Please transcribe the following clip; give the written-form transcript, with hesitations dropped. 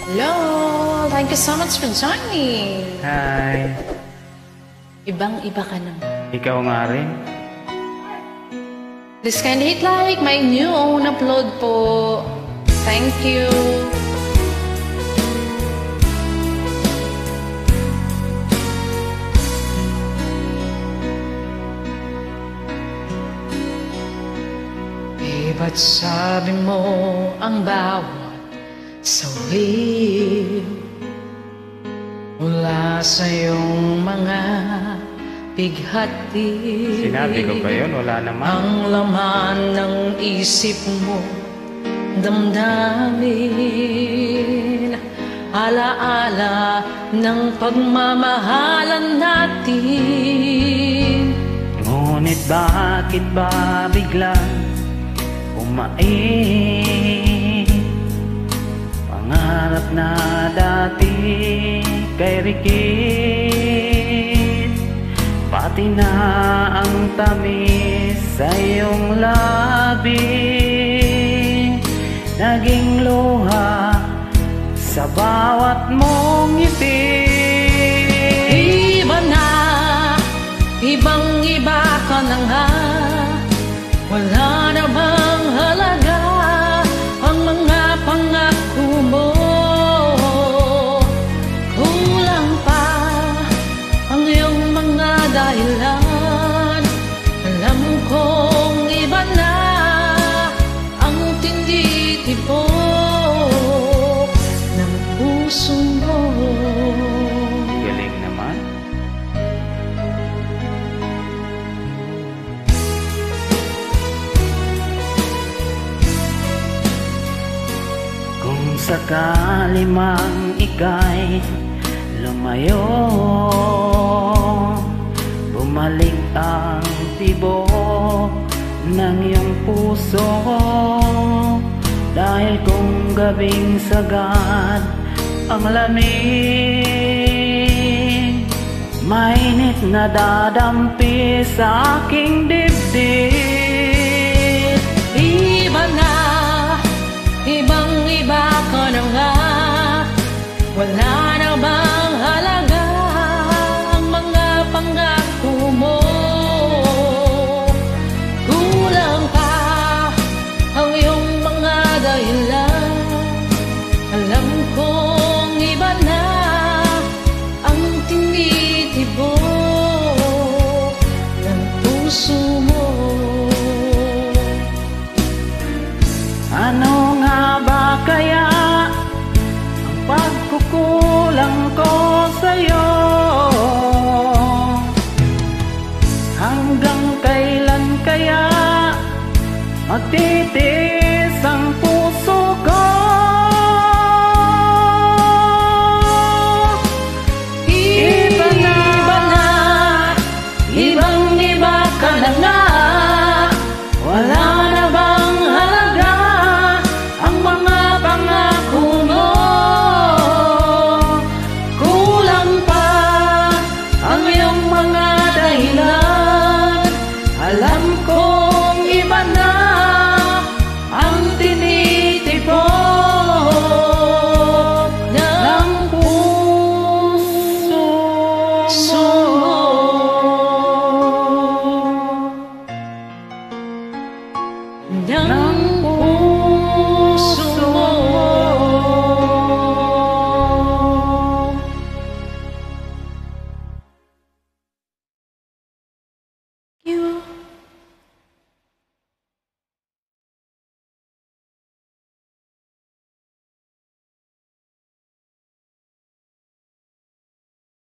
Hello! Thank you so much for joining! Hi! Ibang-iba ka naman. Ikaw nga rin? Please kindly hit like my new own upload po. Thank you! Ba't sabi mo ang bawat sawi mula sa iyong mga bighati? Sinabi ko ba yun? Wala naman. Ang laman ng isip mo, damdamin, alaala ng pagmamahalan natin. Ngunit bakit ba biglang pangarap na dati kay Rikit, pati na ang tamis sa iyong labi, naging luha sa bawat mong ngiti. Iba na, ibang-iba ka na nga. Wala na bang halaga ang mga pangako mo? Kulang pa ang iyong mga dahilan. Alam kong iba na ang tindi-tibok ng puso mo. Galing naman. Kung sakali mang ika'y lumayo, bumalik ang tibok ng iyong puso. Dahil kung gabing sagad ang lamig, mainit na dadampi sa aking dibdib. Iba na, ibang-iba ka na nga. Wala